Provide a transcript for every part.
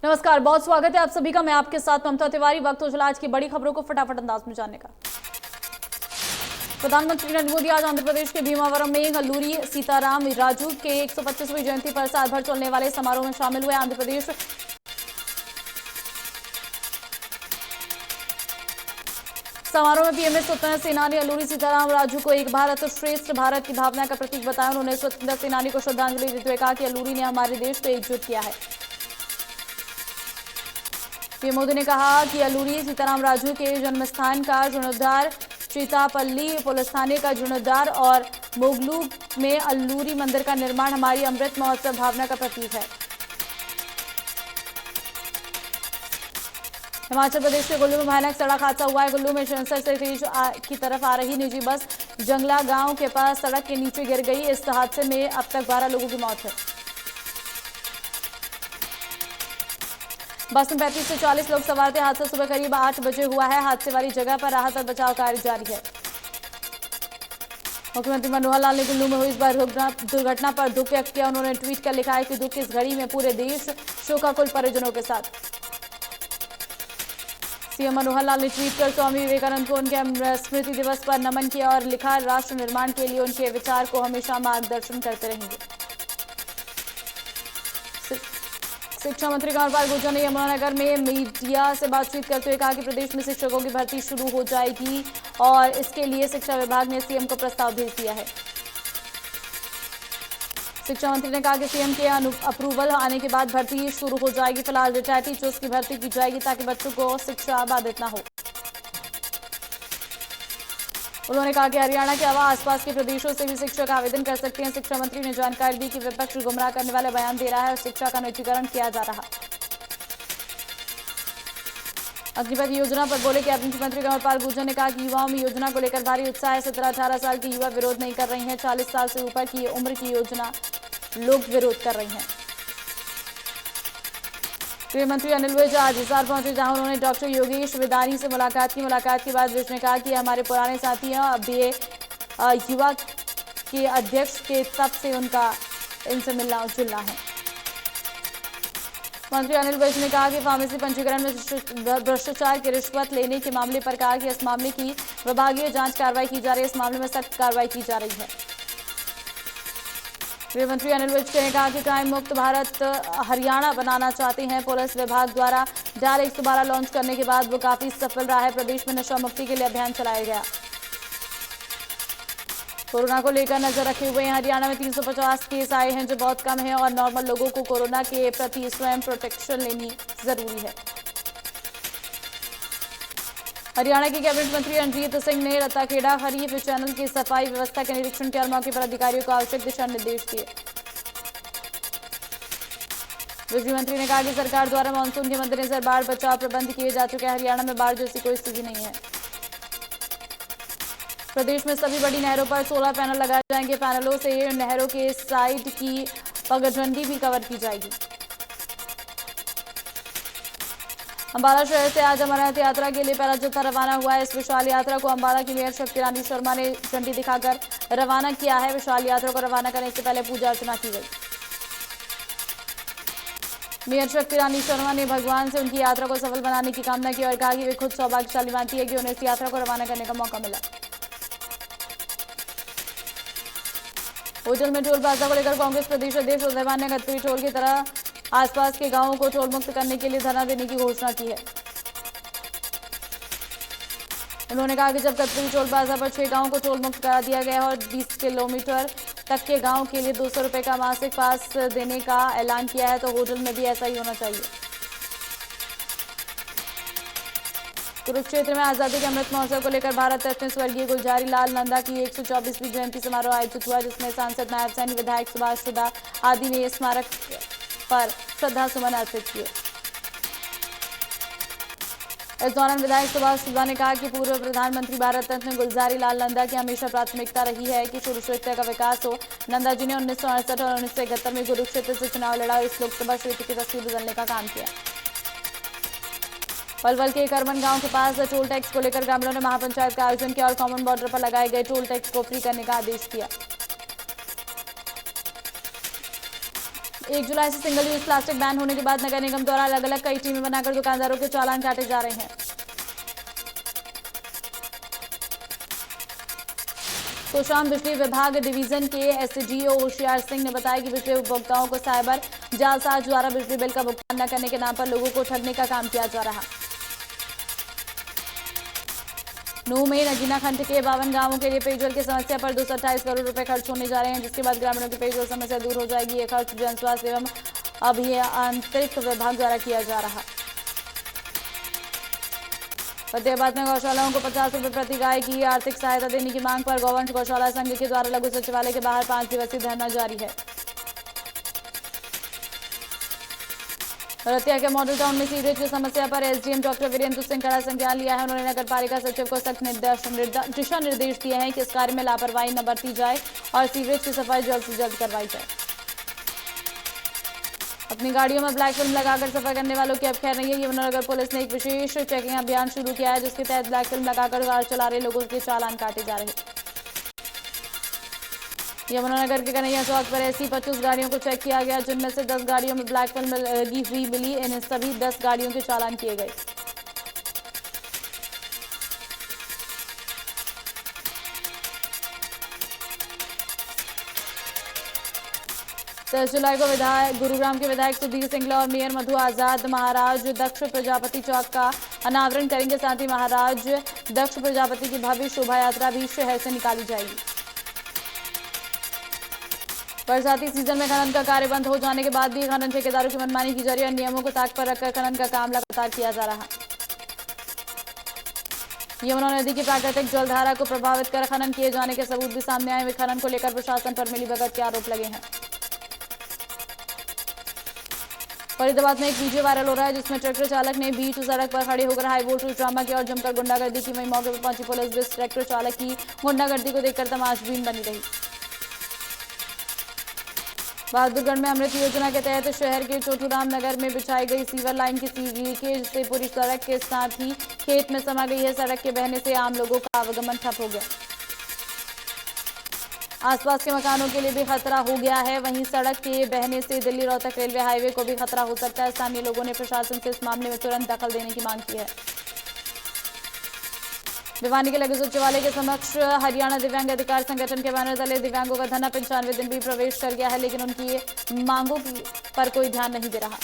नमस्कार, बहुत स्वागत है आप सभी का। मैं आपके साथ ममता तिवारी। वक्त हो चला आज की बड़ी खबरों को फटाफट अंदाज में जानने का। प्रधानमंत्री नरेंद्र मोदी आज आंध्र प्रदेश के भीमावरम में अल्लूरी सीताराम राजू के 125वीं जयंती पर साल भर चलने वाले समारोह में शामिल हुए। आंध्र प्रदेश समारोह में पीएम स्वतंत्रता सेनानी अल्लूरी सीताराम राजू को एक भारत श्रेष्ठ भारत की भावना का प्रतीक बताया। उन्होंने स्वतंत्रता सेनानी को श्रद्धांजलि देते हुए कहा कि अल्लूरी ने हमारे देश को एकजुट किया है। पीएम मोदी ने कहा कि अल्लूरी सीताराम राजू के जन्मस्थान का जीर्णोद्धार, चीतापल्ली पुलिस थाने का जीर्णोद्धार और मोगलू में अल्लूरी मंदिर का निर्माण हमारी अमृत महोत्सव भावना का प्रतीक है। हिमाचल प्रदेश के कुल्लू में भयानक सड़क हादसा हुआ है। कुल्लू में शहर से तेज की तरफ आ रही निजी बस जंगला गांव के पास सड़क के नीचे गिर गई। इस हादसे में अब तक 12 लोगों की मौत है। बस में 35 से 40 लोग सवार थे। हादसा सुबह करीब 8 बजे हुआ है। हादसे वाली जगह पर राहत और बचाव कार्य जारी है। मुख्यमंत्री मनोहर लाल ने कुल्लू में हुई इस बार दुर्घटना पर दुख व्यक्त किया। उन्होंने ट्वीट कर लिखा है कि दुख की इस घड़ी में पूरे देश शोकाकुल परिजनों के साथ। सीएम मनोहर लाल ने ट्वीट कर स्वामी विवेकानंद को उनके स्मृति दिवस पर नमन किया और लिखा, राष्ट्र निर्माण के लिए उनके विचार को हमेशा मार्गदर्शन करते रहेंगे। शिक्षा मंत्री कंवरपाल गुर्जर ने यमुनानगर में मीडिया से बातचीत करते हुए कहा कि प्रदेश में शिक्षकों की भर्ती शुरू हो जाएगी और इसके लिए शिक्षा विभाग ने सीएम को प्रस्ताव भेज दिया है। शिक्षा मंत्री ने कहा कि सीएम के अप्रूवल आने के बाद भर्ती शुरू हो जाएगी। फिलहाल रिटायर्ड टीचर्स की भर्ती की जाएगी ताकि बच्चों को शिक्षा बाधित न हो। उन्होंने कहा कि हरियाणा के अलावा आसपास के प्रदेशों से भी शिक्षक आवेदन कर सकते हैं। शिक्षा मंत्री ने जानकारी दी कि विपक्ष गुमराह करने वाले बयान दे रहा है और शिक्षा का निजीकरण किया जा रहा। अग्निपथ योजना पर बोले कि मुख्यमंत्री कंवरपाल गुर्जर ने कहा कि युवाओं में योजना को लेकर भारी उत्साह है। 17-18 साल के युवा विरोध नहीं कर रहे हैं। 40 साल से ऊपर की उम्र की योजना लोग विरोध कर रहे हैं। गृह मंत्री अनिल विज आज हिसार पहुंचे, जहां उन्होंने डॉक्टर योगेश विदानी से मुलाकात की। मुलाकात के बाद विज ने कहा कि हमारे पुराने साथी हैं, अब ये युवा के अध्यक्ष के तब से उनका इनसे मिलना जुलना है। मंत्री अनिल विज ने कहा कि फार्मेसी पंजीकरण में भ्रष्टाचार की रिश्वत लेने के मामले पर कहा कि इस मामले की विभागीय जांच कार्रवाई की जा रही है। इस मामले में सख्त कार्रवाई की जा रही है। गृह मंत्री अनिल विज ने कहा कि क्राइम मुक्त भारत हरियाणा बनाना चाहते हैं। पुलिस विभाग द्वारा डायल 112 लॉन्च करने के बाद वो काफी सफल रहा है। प्रदेश में नशा मुक्ति के लिए अभियान चलाया गया। कोरोना को लेकर नजर रखे हुए हरियाणा में 350 केस आए हैं, जो बहुत कम है और नॉर्मल लोगों को कोरोना के प्रति स्वयं प्रोटेक्शन लेनी जरूरी है। हरियाणा के कैबिनेट मंत्री रणजीत सिंह ने रत्ताखेड़ा खरीफ चैनल की सफाई व्यवस्था के निरीक्षण किया और मौके पर अधिकारियों को आवश्यक दिशा निर्देश दिए। बिजली मंत्री ने कहा कि सरकार द्वारा मानसून के मद्देनजर बाढ़ बचाव प्रबंध किए जा चुके हैं। हरियाणा में बाढ़ जैसी कोई स्थिति नहीं है। प्रदेश में सभी बड़ी नहरों पर 16 पैनल लगाए जाएंगे। पैनलों से नहरों के साइड की पगडंडी भी कवर की जाएगी। अंबाला शहर से आज अमरनाथ यात्रा के लिए पहला जत्था रवाना हुआ है। इस विशाल यात्रा को अंबाला की मेयर शक्ति रानी शर्मा ने झंडी दिखाकर रवाना किया है। विशाल यात्रा को रवाना करने से पहले पूजा अर्चना की गई। मेयर शक्ति रानी शर्मा ने भगवान से उनकी यात्रा को सफल बनाने की कामना की और कहा कि वे खुद सौभाग्यशाली मानती है कि उन्हें इस यात्रा को रवाना करने का मौका मिला। होटल में टोल प्लाजा को लेकर कांग्रेस प्रदेश अध्यक्ष उदय ने गतपुरी टोल की तरह आसपास के गांवों को टोल मुक्त करने के लिए धरना देने की घोषणा की है। उन्होंने कहा कि जब गतपुरी टोल प्लाजा पर 6 गांवों को टोल मुक्त करा दिया गया और 20 किलोमीटर तक के गांव के लिए 200 रुपए का मासिक पास देने का ऐलान किया है, तो होटल में भी ऐसा ही होना चाहिए। कुरुक्षेत्र में आजादी के अमृत महोत्सव को लेकर भारत रत्न स्वर्गीय गुलजारी लाल नंदा की 124वीं जयंती समारोह आयोजित हुआ, जिसमें सांसद नायब सैनी, विधायक सुभाष सुधा आदि ने स्मारक पर श्रद्धा सुमन अर्पित किए। इस दौरान विधायक सुभाष सुधा ने कहा कि पूर्व प्रधानमंत्री भारत रत्न गुलजारी लाल नंदा की हमेशा प्राथमिकता रही है कि कुरुक्षेत्र का विकास हो। नंदा जी ने 1968 और 1971 में कुरुक्षेत्र से चुनाव लड़ा और इस लोकसभा क्षेत्र की तस्वीर बदलने का काम किया। पलवल के करमन गांव के पास टोल टैक्स को लेकर ग्रामीणों ने महापंचायत का आयोजन किया और कॉमन बॉर्डर पर लगाए गए टोल टैक्स को फ्री करने का आदेश दिया। 1 जुलाई से सिंगल यूज प्लास्टिक बैन होने के बाद नगर निगम द्वारा अलग अलग कई टीमें बनाकर दुकानदारों के चालान काटे जा रहे हैं। कोशाम बिजली विभाग डिवीजन के एसडीओ होशियार सिंह ने बताया कि बिजली उपभोक्ताओं को साइबर जालसाज द्वारा बिजली बिल का भुगतान न करने के नाम पर लोगों को ठगने का काम किया जा रहा। नूह में नगीना खंड के 52 गांवों के लिए पेयजल की समस्या पर 228 करोड़ रुपए खर्च होने जा रहे हैं, जिसके बाद ग्रामीणों की पेयजल समस्या दूर हो जाएगी। ये खर्च जन स्वास्थ्य एवं अभियांत्रिकी विभाग द्वारा किया जा रहा। फतेहाबाद में गौशालाओं को 50 रुपए प्रति गाय की आर्थिक सहायता देने की मांग पर गौवंश गौशाला संघ के द्वारा लघु सचिवालय के बाहर 5 दिवसीय धरना जारी है। रतिया के मॉडल टाउन में सीवरेज की समस्या पर एसडीएम डॉक्टर वीरेंद्र सिंह कड़ा संज्ञान लिया है। उन्होंने नगर पालिका सचिव को सख्त दिशा निर्देश दिए हैं कि इस कार्य में लापरवाही न बरती जाए और सीवरेज की सफाई जल्द से जल्द करवाई जाए। अपनी गाड़ियों में ब्लैक फिल्म लगाकर सफर करने वालों की अब खैर नहीं है। यमुनानगर पुलिस ने एक विशेष चेकिंग अभियान शुरू किया है, जिसके तहत ब्लैक फिल्म लगाकर कार चला रहे लोगों के चालान काटे जा रहे। यमुनानगर के कन्हैया चौक पर ऐसी 25 गाड़ियों को चेक किया गया, जिनमें से 10 गाड़ियों में ब्लैक फिल्म लगी हुई मिली। इन सभी 10 गाड़ियों के चालान किए गए। जुलाई को गुरुग्राम के विधायक सुधीर सिंगला और मेयर मधु आजाद महाराज दक्ष प्रजापति चौक का अनावरण करेंगे। साथ ही महाराज दक्ष प्रजापति की भव्य शोभा यात्रा भी शहर से निकाली जाएगी। बरसाती सीजन में खनन का कार्य बंद हो जाने के बाद भी खनन ठेकेदारों की मनमानी की जा रही है। नियमों को ताक पर रखकर खनन का काम लगातार किया जा रहा। यमुना नदी की प्राकृतिक जलधारा को प्रभावित कर खनन किए जाने के सबूत भी सामने आए हुए। खनन को लेकर प्रशासन पर मिलीभगत के आरोप लगे हैं। फरीदाबाद में एक वीडियो वायरल हो रहा है, जिसमें ट्रैक्टर चालक ने बीच सड़क पर खड़े होकर हाई वोल्टेज ड्रामा किया और जमकर गुंडागर्दी की। वहीं मौके पर पहुंची पुलिस भी ट्रैक्टर चालक की गुंडागर्दी को देखकर तमाशबीन बनी रही। बहादुरगढ़ में अमृत योजना के तहत शहर के चोटूराम नगर में बिछाई गई सीवर लाइन की लीकेज से पूरी सड़क के साथ ही खेत में समा गई है। सड़क के बहने से आम लोगों का आवागमन ठप हो गया। आसपास के मकानों के लिए भी खतरा हो गया है। वहीं सड़क के बहने से दिल्ली रोहतक रेलवे हाईवे को भी खतरा हो सकता है। स्थानीय लोगों ने प्रशासन से इस मामले में तुरंत दखल देने की मांग की है। भिवानी के लघु सचिवालय के समक्ष हरियाणा दिव्यांग अधिकार संगठन के बैनर तले दिव्यांगों का धरना 95 दिन भी प्रवेश कर गया है, लेकिन उनकी मांगों पर कोई ध्यान नहीं दे रहा।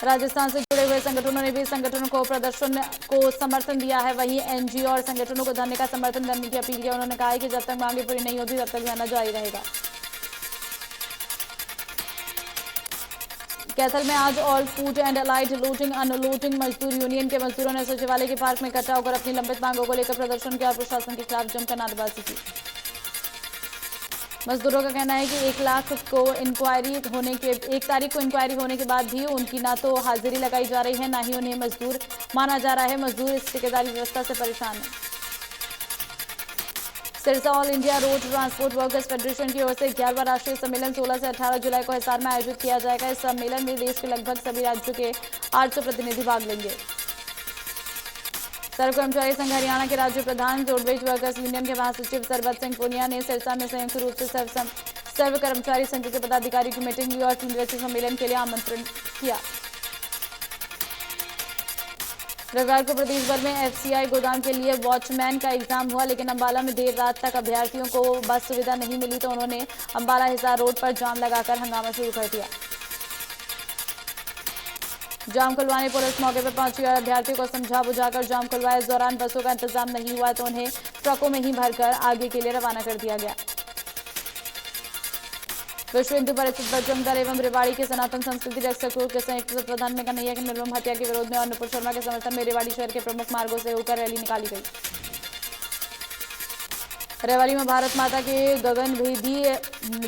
राजस्थान से जुड़े हुए संगठनों ने भी संगठनों को प्रदर्शन को समर्थन दिया है। वहीं एनजीओ और संगठनों को धरने का समर्थन करने की अपील की। उन्होंने कहा है कि जब तक मांगे पूरी नहीं होती तब तक धरना जारी रहेगा। कैथल में आज all food and allied loading unloading मजदूर यूनियन के मजदूरों ने सचिवालय के पार्क में इकट्ठा होकर अपनी लंबित मांगों को लेकर प्रदर्शन किया और प्रशासन के खिलाफ जमकर नारेबाजी की। मजदूरों का कहना है कि 1 तारीख को इंक्वायरी होने के बाद भी उनकी ना तो हाजिरी लगाई जा रही है, ना ही उन्हें मजदूर माना जा रहा है। मजदूर इस ठेकेदारी व्यवस्था से परेशान है। Sirsa all India road transport workers federation की ओर से 11वां राष्ट्रीय सम्मेलन 16 से 18 जुलाई को हिसार में आयोजित किया जाएगा। इस सम्मेलन में देश के लगभग सभी राज्यों के 800 प्रतिनिधि भाग लेंगे। सर्व कर्मचारी संघ हरियाणा के राज्य प्रधान रोडवेज वर्कर्स यूनियन के महासचिव सरबत सिंह पुनिया ने सिरसा में संयुक्त रूप से सर्व कर्मचारी संघ के पदाधिकारियों की मीटिंग ली और 3 दिवसीय सम्मेलन के लिए आमंत्रण किया। रविवार को प्रदेश भर में एफसीआई गोदाम के लिए वॉचमैन का एग्जाम हुआ, लेकिन अंबाला में देर रात तक अभ्यर्थियों को बस सुविधा नहीं मिली तो उन्होंने अंबाला हिसार रोड पर जाम लगाकर हंगामा शुरू कर दिया। जाम खुलवाने पुलिस मौके पर पहुंची और अभ्यर्थियों को समझा बुझाकर जाम खुलवाया। इस दौरान बसों का इंतजाम नहीं हुआ तो उन्हें ट्रकों में ही भरकर आगे के लिए रवाना कर दिया गया। विश्व हिंदू परिषद बजरंगदल एवं रेवाड़ी के सनातन संस्कृति रक्षकों के संयुक्त तत्वाधान में कन्हैया की निर्मम हत्या के विरोध में और नुपुर शर्मा के समर्थन में रेवाड़ी शहर के प्रमुख मार्गों से होकर रैली निकाली गई। रेवाड़ी में भारत माता के गगनभेदी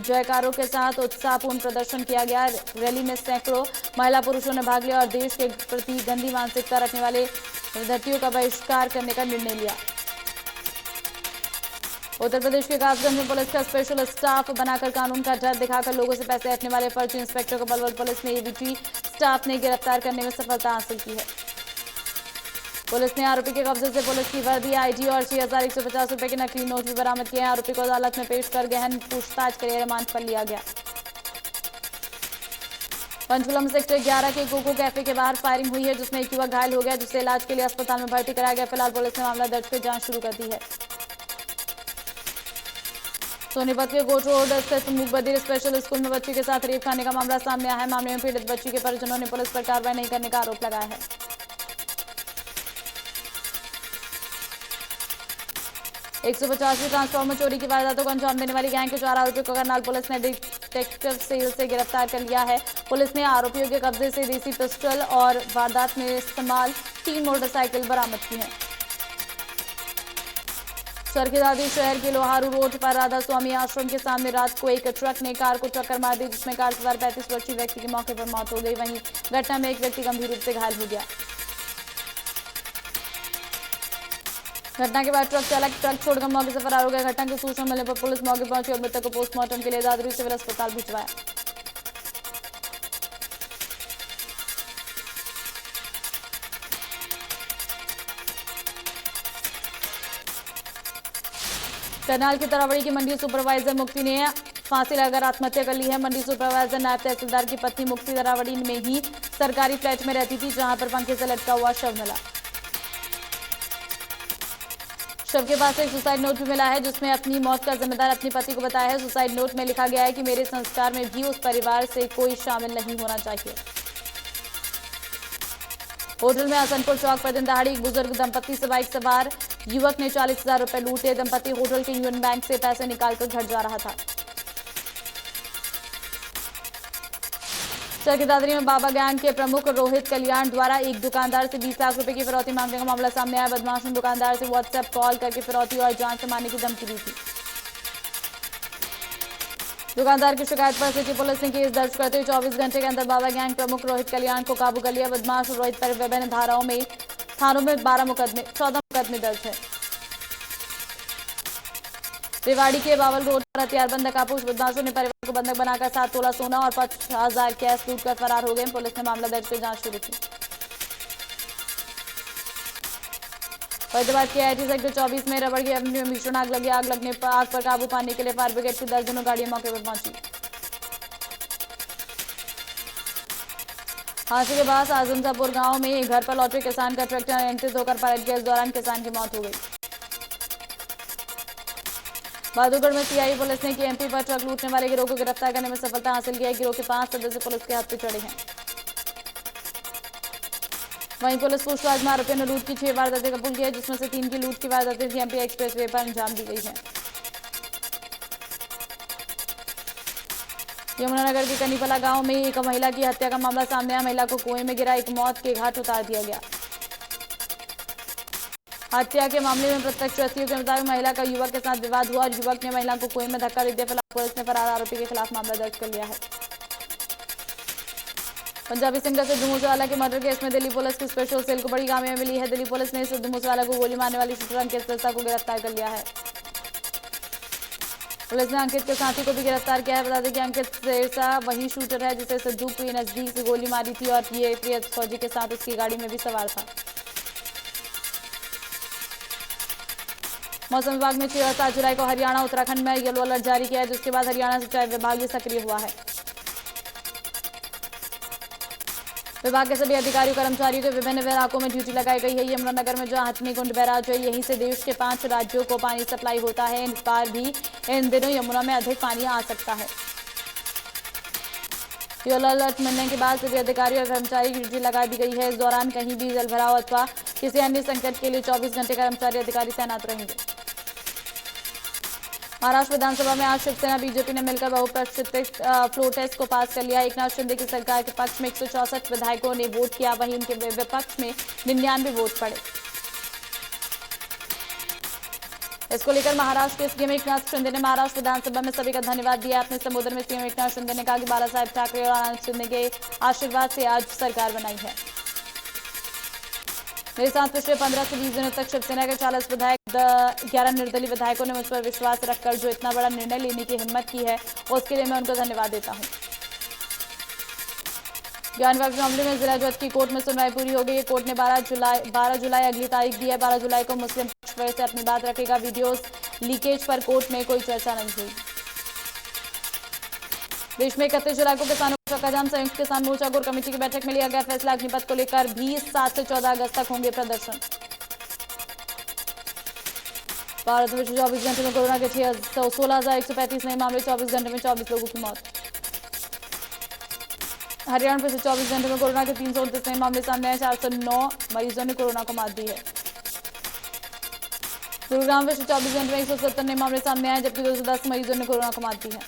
जयकारों के साथ उत्साहपूर्ण प्रदर्शन किया गया। रैली में सैकड़ों महिला पुरुषों ने भाग लिया और देश के प्रति गंदी मानसिकता रखने वाले विद्यार्थियों का बहिष्कार करने का निर्णय लिया। उत्तर प्रदेश के कासगंज में पुलिस का स्पेशल स्टाफ बनाकर कानून का डर दिखाकर लोगों से पैसे हटने वाले फर्जी इंस्पेक्टर को बलवल पुलिस ने एबीटी स्टाफ ने गिरफ्तार करने में सफलता हासिल की है। पुलिस ने आरोपी के कब्जे से पुलिस की वर्दी, आईडी और 6150 रुपए के नकली नोट भी बरामद किए हैं। आरोपी को अदालत में पेश कर गहन पूछताछ के लिए रिमांड पर लिया गया। पंचकुला में सेक्टर 11 के कोको कैफे के बाहर फायरिंग हुई है, जिसमें एक युवक घायल हो गया, जिसे इलाज के लिए अस्पताल में भर्ती कराया गया। फिलहाल पुलिस ने मामला दर्ज कर जांच शुरू कर दी है। सोनीपत के कोट रोड स्थित मूक बधिर स्पेशल स्कूल में बच्ची के साथ रेप करने का मामला सामने आया है। मामले में पीड़ित बच्ची के परिजनों ने पुलिस पर कार्रवाई नहीं करने का आरोप लगाया है। एक 150 ट्रांसफार्मर चोरी की वारदातों को अंजाम देने वाली गैंग के 4 आरोपियों को करनाल पुलिस ने डिटेक्टिव सेल से गिरफ्तार कर लिया है। पुलिस ने आरोपियों के कब्जे से देसी पिस्टल और वारदात में इस्तेमाल 3 मोटरसाइकिल बरामद की है। चरखीदादी शहर के लोहारू रोड पर राधा स्वामी आश्रम के सामने रात को एक ट्रक ने कार को टक्कर मार दी, जिसमें कार सवार 35 वर्षीय व्यक्ति की मौके पर मौत हो गई। वहीं घटना में एक व्यक्ति गंभीर रूप से घायल हो गया। घटना के बाद ट्रक चालक ट्रक छोड़कर मौके से फरार हो गया। घटना की सूचना मिलने पर पुलिस मौके पहुंची और मृतक को पोस्टमार्टम के लिए दादरी सिविल अस्पताल भिजवाया। करनाल के तरावड़ी की मंडी सुपरवाइजर मुक्ति ने फांसी लगाकर आत्महत्या कर ली है। मंडी सुपरवाइजर नायब तहसीलदार की पत्नी मुक्ति तरावड़ी में ही सरकारी फ्लैट में रहती थी, जहां पर पंखे से लटका हुआ शव मिला। शव के पास एक सुसाइड नोट भी मिला है, जिसमें अपनी मौत का जिम्मेदार अपने पति को बताया है। सुसाइड नोट में लिखा गया है कि मेरे संस्कार में भी उस परिवार से कोई शामिल नहीं होना चाहिए। होटल में हसनपुर चौक पर दिन दहाड़ी एक बुजुर्ग दंपति से बाइक सवार युवक ने 40,000 रुपए लूटे। दंपति होटल के यूनियन बैंक से पैसे निकालकर घर जा रहा था। चरखीदादरी में बाबा गैंग के प्रमुख रोहित कल्याण द्वारा एक दुकानदार से 20 लाख रुपए की फिरौती मांगने का मामला सामने आया। बदमाश ने दुकानदार से व्हाट्सएप कॉल करके फिरौती और जान से मारने की धमकी दी थी। दुकानदार की शिकायत पर सिटी पुलिस ने केस दर्ज करते हुए 24 घंटे के अंदर बाबा गैंग प्रमुख रोहित कल्याण को काबू कर लिया। बदमाश रोहित पर विभिन्न धाराओं में थानों में 14 मुकदमे दर्ज है। रेवाड़ी के बावल रोड पर हथियारबंद नकाबपोश बदमाशों ने परिवार को बंधक बनाकर 7 तोला सोना और 50,000 कैश लूटकर फरार हो गए। पुलिस ने मामला दर्ज कर जांच शुरू की। फरीदाबाद के आईटी सेक्टर 24 में रबड़ की एवेन्यू में भीषण आग लगी। आग पर काबू पाने के लिए फायर ब्रिगेड की दर्जनों गाड़ियां मौके पर पहुंची। हादसे के बाद आजमजापुर गांव में घर पर लौटे किसान का ट्रैक्टर अनियंत्रित होकर पलट गया। इस दौरान किसान की मौत हो गई। बहादुरगढ़ में सीआई पुलिस ने केएमपी पर ट्रक लूटने वाले गिरोह को गिरफ्तार करने में सफलता हासिल की है। गिरोह के 5 सदस्य पुलिस के हाथ पे चढ़े हैं। वहीं पुलिस पूछताछ में आरोपियों ने लूट की 6 वारदातें कबूल की है, जिसमें से 3 की लूट की वारदातें सीएमपी एक्सप्रेसवे पर अंजाम दी गई है। यमुनानगर के कनीपला गांव में एक महिला की हत्या का मामला सामने आया। महिला को कुएं में गिरा एक मौत के घाट उतार दिया गया। हत्या के मामले में प्रत्यक्षदर्शियों के मुताबिक महिला का युवक के साथ विवाद हुआ और युवक ने महिला को कुएं में धक्का दे दिया। फिलहाल पुलिस ने फरार आरोपी के खिलाफ मामला दर्ज कर लिया है। पंजाबी सिंगर सिद्धू मूसेवाला के मर्डर केस में दिल्ली पुलिस की स्पेशल सेल को बड़ी कामयाबी मिली है। दिल्ली पुलिस ने सिद्धू मूसेवाला को गोली मारने वाली शूटर अंकित सिरसा को गिरफ्तार कर लिया है। पुलिस ने अंकित के साथी को भी गिरफ्तार किया है। बता दें कि अंकित सिरसा वही शूटर है जिसे सिद्धू की नजदीक से गोली मारी थी और ये फौजी के साथ उसकी गाड़ी में भी सवार था। मौसम विभाग ने 6 और 7 जुलाई को हरियाणा उत्तराखंड में येलो अलर्ट जारी किया है, जिसके बाद हरियाणा सिंचाई विभाग सक्रिय हुआ है। विभाग के सभी अधिकारियों कर्मचारियों के विभिन्न इलाकों में ड्यूटी लगाई गई है। यमुनानगर में जहां हथनीकुंड बैराज है, यहीं से देश के 5 राज्यों को पानी सप्लाई होता है। इस बार भी इन दिनों यमुना में अधिक पानी आ सकता है। येलो अलर्ट मिलने के बाद सभी अधिकारियों और कर्मचारी की ड्यूटी लगा दी गई है। इस दौरान कहीं भी जलभराव अथवा किसी अन्य संकट के लिए 24 घंटे कर्मचारी अधिकारी तैनात रहेंगे। महाराष्ट्र विधानसभा में आज शिवसेना बीजेपी ने मिलकर बहुप्रतीक्षित फ्लोर टेस्ट को पास कर लिया। एकनाथ शिंदे की सरकार के पक्ष में 164 विधायकों ने वोट किया, वहीं उनके विपक्ष में 99 वोट पड़े। इसको लेकर महाराष्ट्र के सीएम एकनाथ शिंदे ने महाराष्ट्र विधानसभा में सभी का धन्यवाद दिया। अपने संबोधन में सीएम एकनाथ शिंदे ने कहा कि बाला साहेब ठाकरे और आनंद शिंदे के आशीर्वाद से आज सरकार बनाई है। मेरे साथ पिछले 15 से 20 दिनों तक शिवसेना के 40 विधायक 11 निर्दलीय विधायकों ने मुझ पर विश्वास रखकर जो इतना बड़ा निर्णय लेने की हिम्मत की है, उसके लिए मैं उनको धन्यवाद देता हूं। ज्ञान विभाग मामले में जिला जज की कोर्ट में सुनवाई पूरी हो गई है। कोर्ट ने 12 जुलाई अगली तारीख दी है। 12 जुलाई को मुस्लिम पक्ष फिर से अपनी बात रखेगा। वीडियोस लीकेज पर कोर्ट में कोई चर्चा नहीं हुई। देश में 31 जुलाई को किसानों चक्का जाम संयुक्त किसान मोर्चा कोर कमेटी की बैठक में लिया गया फैसला। अग्निपथ को लेकर भी 7 से 14 अगस्त तक होंगे प्रदर्शन। भारत में 24 घंटे में कोरोना के 16,135 नए मामले, 24 घंटे में 24 लोगों की मौत। हरियाणा में 24 घंटे में कोरोना के 329 नए मामले सामने आए, 409 मरीजों ने कोरोना को मात दी है। गुरुग्राम में 24 घंटे में 170 नए मामले सामने आए, जबकि 210 मरीजों ने कोरोना को मात दी है।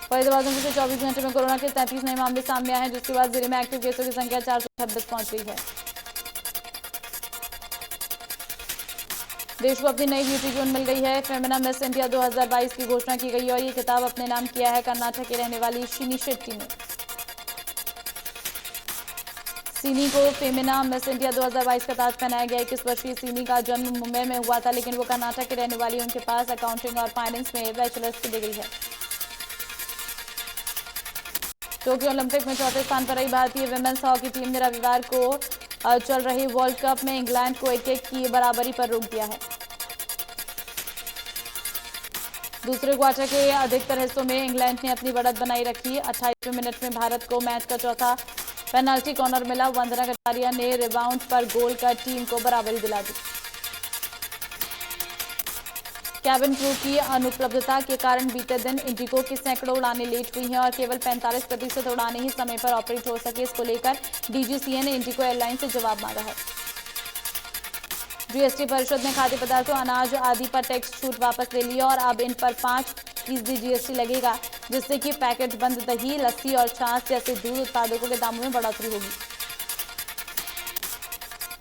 फरीदाबाद में 24 घंटे में कोरोना के 33 नए मामले सामने आए हैं, जिसके बाद जिले में एक्टिव केसों की संख्या 426 पहुंच गई है। देश को अपनी नई ब्यूटी क्वीन मिल गई है। फेमिना मिस इंडिया 2022 की घोषणा की गई और ये खिताब अपने नाम किया है कर्नाटक की रहने वाली शिनी शेट्टी ने। सीनी को फेमिना मिस इंडिया 2022 का ताज पहनाया गया। 21 वर्षीय सीनी का जन्म मुंबई में हुआ था, लेकिन वो कर्नाटक की रहने वाली। उनके पास अकाउंटिंग और फाइनेंस में बैचलर्स की डिग्री है। टोक्यो ओलंपिक में चौथे स्थान पर रही भारतीय विमेंस हॉकी टीम ने रविवार को चल रही वर्ल्ड कप में इंग्लैंड को 1-1 की बराबरी पर रोक दिया है। दूसरे क्वार्टर के अधिकतर हिस्सों में इंग्लैंड ने अपनी बढ़त बनाई रखी। 28वें मिनट में भारत को मैच का चौथा पेनल्टी कॉर्नर मिला। वंदना कटारिया ने रिबाउंड पर गोल कर टीम को बराबरी दिला दी। कैबिन क्रू की अनुपलब्धता के कारण बीते दिन इंडिगो की सैकड़ों उड़ानें लेट हुई हैं और केवल 45% उड़ानें ही समय पर ऑपरेट हो सके। इसको लेकर डीजीसीए ने इंडिगो एयरलाइन से जवाब मांगा है। जीएसटी परिषद ने खाद्य पदार्थों, अनाज आदि पर टैक्स छूट वापस ले ली और अब इन पर 5% जीएसटी लगेगा, जिससे कि पैकेट बंद दही, लस्सी और छाछ जैसे दूध उत्पादों के दामों में बढ़ोतरी होगी।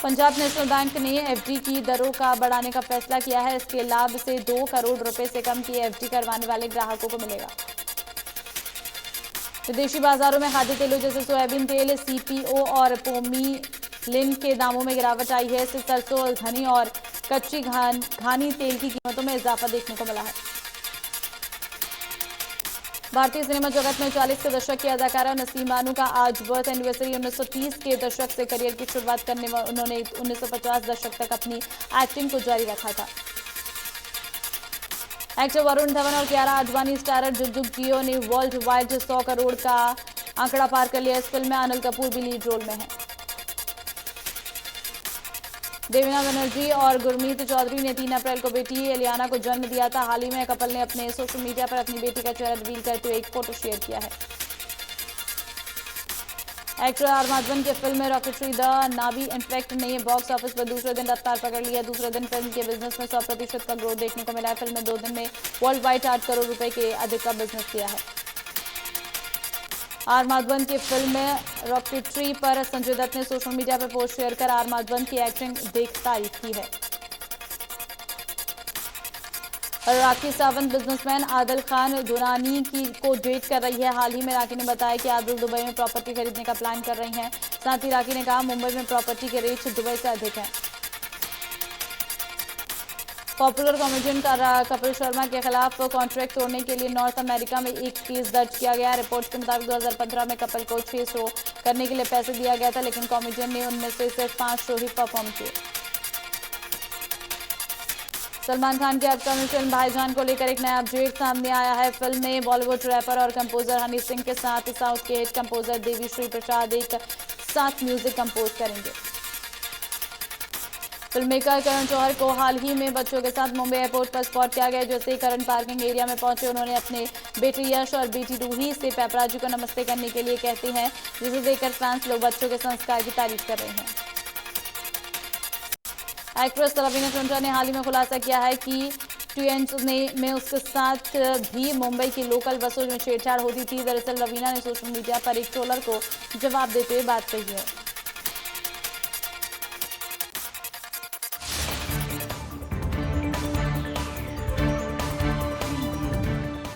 पंजाब नेशनल बैंक ने एफडी की दरों का बढ़ाने का फैसला किया है। इसके लाभ से 2 करोड़ रुपए से कम की एफडी करवाने वाले ग्राहकों को मिलेगा। विदेशी बाजारों में खाद्य तेलों जैसे सोयाबीन तेल, सीपीओ और पोमीलिन के दामों में गिरावट आई है। इससे सरसों, घनी और कच्ची घानी तेल की कीमतों में इजाफा देखने को मिला है। भारतीय सिनेमा जगत में 40 के दशक की अदाकारा नसीम बानो का आज बर्थ एनिवर्सरी। 1930 के दशक से करियर की शुरुआत करने में उन्होंने 1950 दशक तक अपनी एक्टिंग को जारी रखा था। एक्टर वरुण धवन और कियारा आडवाणी स्टारर जुगजुग जियो ने वर्ल्ड वाइड 100 करोड़ का आंकड़ा पार कर लिया। इस फिल्म में अनिल कपूर भी लीड रोल में है। देवीना बनर्जी और गुरमीत चौधरी ने 3 अप्रैल को बेटी एलियाना को जन्म दिया था। हाल ही में कपल ने अपने सोशल मीडिया पर अपनी बेटी का चेहरा रिवील करते हुए एक फोटो शेयर किया है। एक्टर आर माधवन की film rocketry the Navi impact ने बॉक्स ऑफिस पर दूसरे दिन रफ्तार पकड़ लिया। दूसरे दिन फिल्म के बिजनेस में 100% का ग्रोथ देखने को मिला है। फिल्म ने 2 दिन में वर्ल्ड वाइड 8 करोड़ रुपए के अधिक का बिजनेस किया है। आर माधवन की फिल्म में रॉकेटरी पर संजय दत्त ने सोशल मीडिया पर पोस्ट शेयर कर आर माधवन की एक्टिंग देख तारीफ की है। राखी सावंत बिजनेसमैन आदिल खान दुरानी को डेट कर रही है। हाल ही में राखी ने बताया कि आदिल दुबई में प्रॉपर्टी खरीदने का प्लान कर रही हैं। साथ ही राखी ने कहा मुंबई में प्रॉपर्टी के रेट दुबई से अधिक हैं। पॉपुलर कॉमेडियन कपिल शर्मा के खिलाफ कॉन्ट्रैक्ट तोड़ने के लिए नॉर्थ अमेरिका में एक केस दर्ज किया गया। रिपोर्ट्स के मुताबिक 2015 में कपिल को 6 शो करने के लिए पैसे दिया गया था, लेकिन कॉमेडियन ने उनमें से सिर्फ 5 शो ही परफॉर्म किए। सलमान खान की अपकमिंग फिल्म भाईजान को लेकर एक नया अपडेट सामने आया है। फिल्म में बॉलीवुड रैपर और कंपोजर हनी सिंह के साथ साउथ के हिट कंपोजर देवी श्री प्रसाद एक साथ म्यूजिक कंपोज करेंगे। फिल्म मेकर करण जौहर को हाल ही में बच्चों के साथ मुंबई एयरपोर्ट पर स्पॉट किया गया। जैसे ही करण पार्किंग एरिया में पहुंचे, उन्होंने अपने बेटे यश और बेटी रूही से पेपराजी को नमस्ते करने के लिए कहते हैं, जिसे देखकर फैंस लोग बच्चों के संस्कार की तारीफ कर रहे हैं। एक्ट्रेस रवीना टंडा ने हाल ही में खुलासा किया है कि ट्वेंस में उसके साथ भी मुंबई की लोकल बसों में छेड़छाड़ होती थी। दरअसल रवीना ने सोशल मीडिया पर एक ट्रोलर को जवाब देते हुए बात कही है।